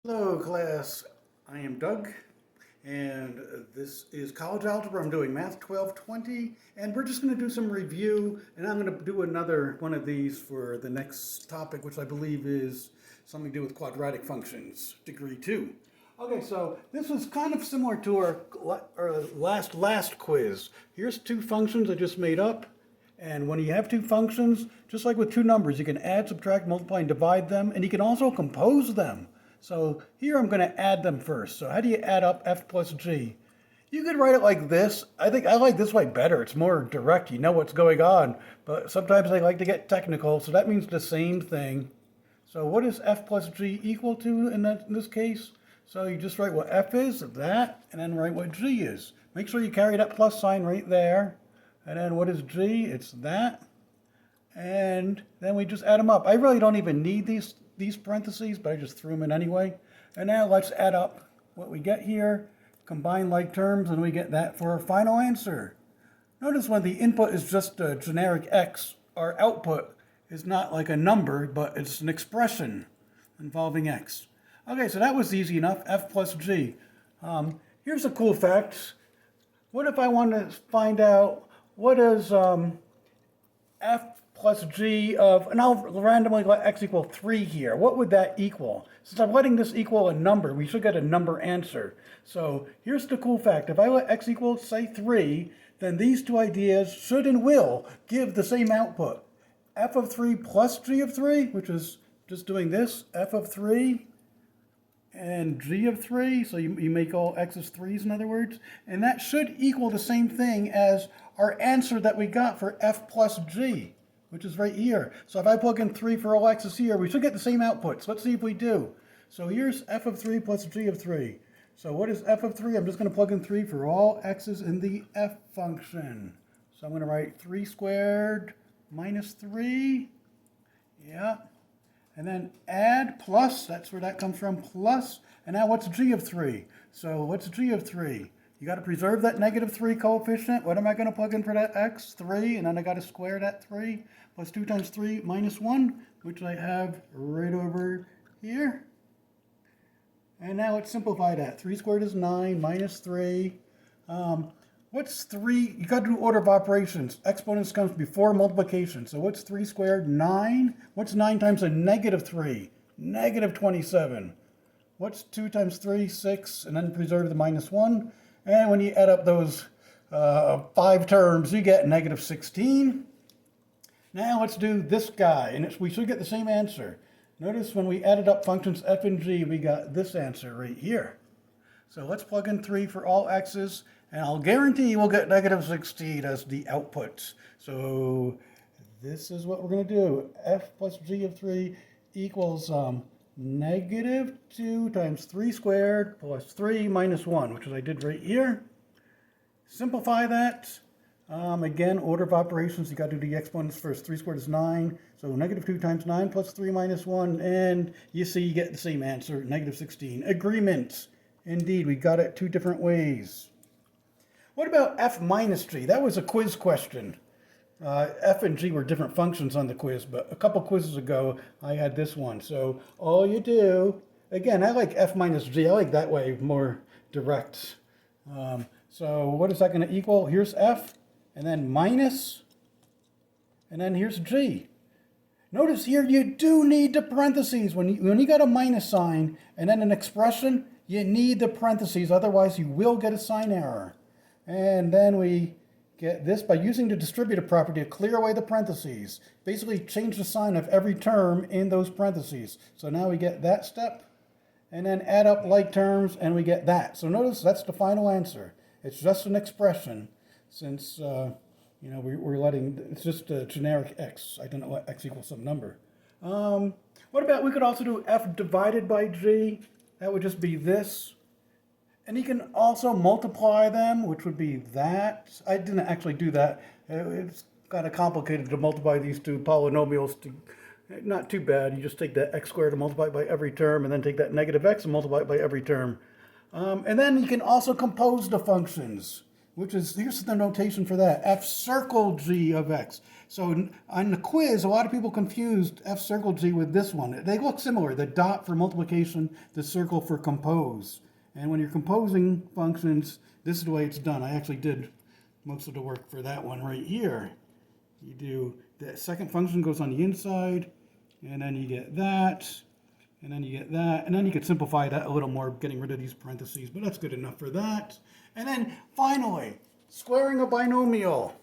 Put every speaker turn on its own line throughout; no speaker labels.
Hello, class. I am Doug, and this is College Algebra. I'm doing Math 1220, and we're just going to do some review, and I'm going to do another one of these for the next topic, which I believe is something to do with quadratic functions, degree 2. Okay, so this is kind of similar to our last quiz. Here's two functions I just made up. And when you have two functions, just like with two numbers, you can add, subtract, multiply, and divide them, and you can also compose them. So here I'm going to add them first. So how do you add up f plus g? You could write it like this. I think I like this way better. It's more direct. You know what's going on. But sometimes I like to get technical, so that means the same thing. So what is f plus g equal to in this case? So you just write what f is, that, and then write what g is. Make sure you carry that plus sign right there. And then what is g? It's that. And then we just add them up. I really don't even need these parentheses, but I just threw them in anyway. And now let's add up what we get here, combine like terms, and we get that for our final answer. Notice when the input is just a generic x, our output is not like a number, but it's an expression involving x. Okay, so that was easy enough, f plus g. Here's a cool fact. What if I want to find out what is f plus g of, and I'll randomly let x equal 3 here. What would that equal? Since I'm letting this equal a number, we should get a number answer. So here's the cool fact. If I let x equal, say, 3, then these two ideas should and will give the same output. F of 3 plus g of 3, which is just doing this, f of 3 and g of 3, so you make all x's 3's in other words, and that should equal the same thing as our answer that we got for f plus g, which is right here. So if I plug in 3 for all x's here, we should get the same output. So let's see if we do. So here's f of 3 plus g of 3. So what is f of 3? I'm just going to plug in 3 for all x's in the f function. So I'm going to write 3 squared minus 3. Yeah. And then add plus, that's where that comes from, plus. And now what's g of 3? So what's g of 3? You got to preserve that negative 3 coefficient. What am I going to plug in for that x? 3. And then I got to square that 3. Plus 2 times 3 minus 1, which I have right over here. And now let's simplify that. 3 squared is 9 minus 3. What's 3? You got to do order of operations. Exponents comes before multiplication. So what's 3 squared? 9. What's 9 times a negative 3? Negative 27. What's 2 times 3? 6. And then preserve the minus 1. And when you add up those 5 terms, you get negative 16. Now let's do this guy. And we should get the same answer. Notice when we added up functions f and g, we got this answer right here. So let's plug in 3 for all x's. And I'll guarantee we'll get negative 16 as the output. So this is what we're going to do. F plus g of 3 equals negative 2 times 3 squared plus 3 minus 1, which is I did right here. Simplify that. Again, order of operations, you got to do the exponents first. 3 squared is 9. So negative 2 times 9 plus 3 minus 1. And you see you get the same answer, negative 16. Agreement. Indeed, we got it 2 different ways. What about f minus g? That was a quiz question. F and g were different functions on the quiz, but a couple quizzes ago, I had this one. So all you do, again, I like f minus g. I like that way, more direct. So what is that going to equal? Here's f, and then minus, and then here's g. Notice here you do need the parentheses. When you got a minus sign and then an expression, you need the parentheses. Otherwise, you will get a sign error. And then we get this by using the distributive property to clear away the parentheses. Basically change the sign of every term in those parentheses. So now we get that step. And then add up like terms and we get that. So notice that's the final answer. It's just an expression since we're letting, it's just a generic x. I don't know what x equals some number. What about, we could also do f divided by g. That would just be this. And you can also multiply them, which would be that. I didn't actually do that. It's kind of complicated to multiply these two polynomials. Not too bad. You just take that x squared and multiply it by every term, and then take that negative x and multiply it by every term. And then you can also compose the functions, which is, here's the notation for that, f circle g of x. So on the quiz, a lot of people confused f circle g with this one. They look similar, the dot for multiplication, the circle for compose. And when you're composing functions, this is the way it's done. I actually did most of the work for that one right here. You do, the second function goes on the inside, and then you get that, and then you get that, and then you could simplify that a little more, getting rid of these parentheses, but that's good enough for that. And then finally, squaring a binomial.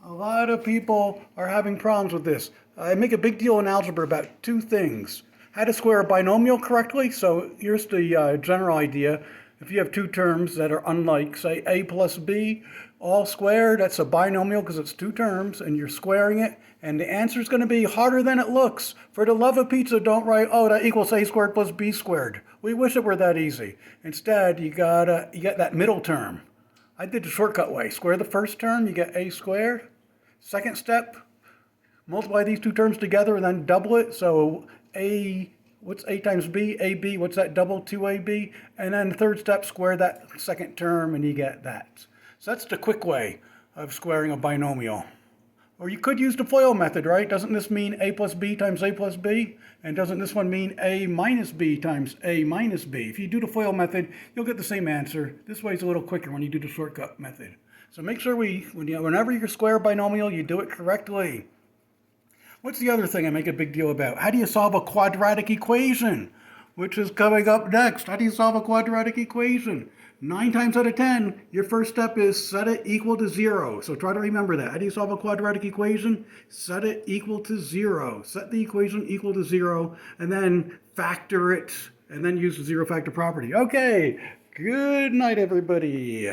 A lot of people are having problems with this. I make a big deal in algebra about two things. How to square a binomial correctly. So here's the general idea. If you have two terms that are unlike, say a plus b, all squared, that's a binomial because it's two terms, and you're squaring it, and the answer is going to be harder than it looks. For the love of pizza, don't write, oh, that equals a squared plus b squared. We wish it were that easy. Instead, you get that middle term. I did the shortcut way. Square the first term, you get a squared. Second step, multiply these two terms together and then double it. So what's a times b? ab, what's that double? 2ab. And then the third step, square that second term and you get that. So that's the quick way of squaring a binomial. Or you could use the FOIL method, right? Doesn't this mean a plus b times a plus b? And doesn't this one mean a minus b times a minus b? If you do the FOIL method, you'll get the same answer. This way is a little quicker when you do the shortcut method. So make sure whenever you square a binomial, you do it correctly. What's the other thing I make a big deal about? How do you solve a quadratic equation? Which is coming up next. How do you solve a quadratic equation? 9 times out of 10, your first step is set it equal to 0. So try to remember that. How do you solve a quadratic equation? Set it equal to 0. Set the equation equal to 0, and then factor it, and then use the zero factor property. Okay, good night, everybody.